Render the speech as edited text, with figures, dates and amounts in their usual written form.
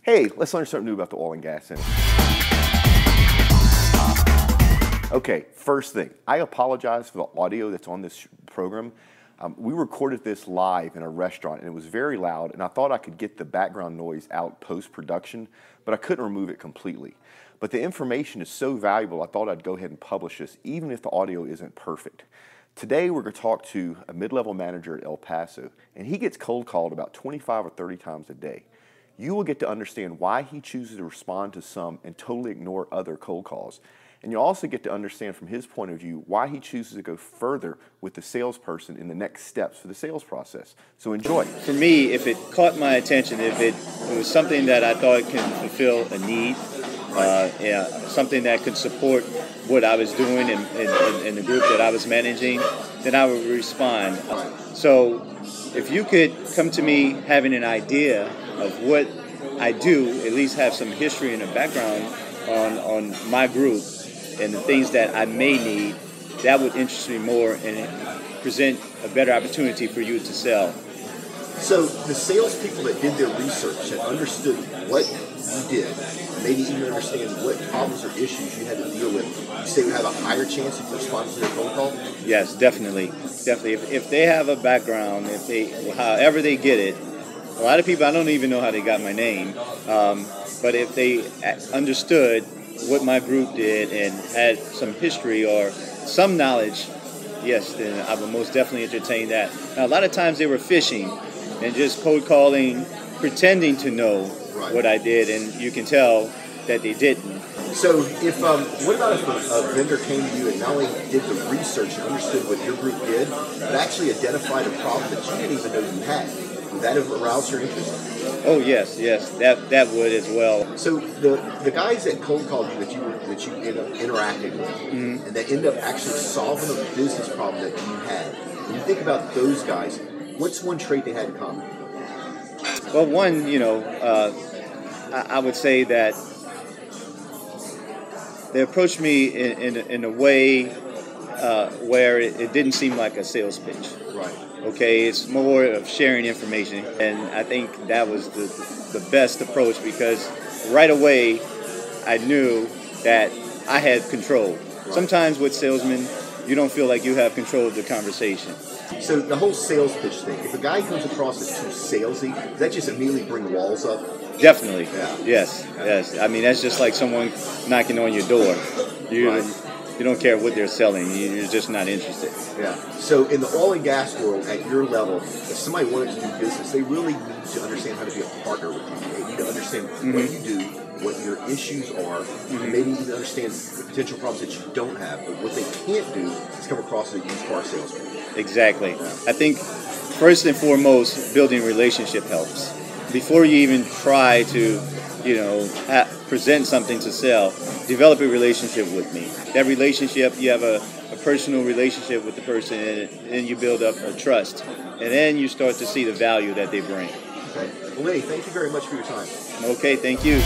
Hey, let's learn something new about the oil and gas industry. Okay, first thing, I apologize for the audio that's on this program. We recorded this live in a restaurant and it was very loud, and I thought I could get the background noise out post-production, but I couldn't remove it completely. But the information is so valuable, I thought I'd go ahead and publish this, even if the audio isn't perfect. Today we're going to talk to a mid-level manager at El Paso, and he gets cold called about 25 or 30 times a day. You will get to understand why he chooses to respond to some and totally ignore other cold calls. And you'll also get to understand from his point of view why he chooses to go further with the salesperson in the next steps for the sales process. So enjoy. For me, if it caught my attention, if it was something that I thought can fulfill a need, something that could support what I was doing in the group that I was managing, then I would respond. So if you could come to me having an idea of what I do, at least have some history and a background on my group and the things that I may need, that would interest me more and present a better opportunity for you to sell. So the salespeople that did their research and understood what you did, maybe even understand what problems or issues you had to deal with, you say would have a higher chance of responding to their phone call? Yes, definitely. Definitely. If they have a background, however they get it, a lot of people, I don't even know how they got my name, but if they understood what my group did and had some history or some knowledge, yes, then I would most definitely entertain that. Now, a lot of times they were fishing and just cold calling, pretending to know what I did, and you can tell that they didn't. So if what about if a vendor came to you and not only did the research and understood what your group did, but actually identified a problem that you didn't even know you had? Would that have aroused your interest? Oh yes, that would as well. So the guys that cold called you that you ended up interacting with, and that ended up actually solving a business problem that you had. When you think about those guys, what's one trait they had in common? Well, one, I would say that they approached me in a way where it didn't seem like a sales pitch. Right. Okay, it's more of sharing information, and I think that was the best approach because right away I knew that I had control. Right. Sometimes with salesmen, you don't feel like you have control of the conversation. So the whole sales pitch thing, if a guy comes across as too salesy, does that just immediately bring walls up? Definitely. Yeah. Yes. I mean, that's just like someone knocking on your door. You don't care what they're selling. You're just not interested. Yeah. So in the oil and gas world, at your level, if somebody wanted to do business, they really need to understand how to be a partner with you. They need to understand what you do, what your issues are, and maybe even understand the potential problems that you don't have. But what they can't do is come across as a used car salesman. Exactly. Yeah. I think first and foremost, building a relationship helps. Before you even try to, present something to sell, develop a relationship with me. That relationship, you have a personal relationship with the person, and you build up a trust. And then you start to see the value that they bring. Okay. Well, Lenny, thank you very much for your time. Okay, thank you.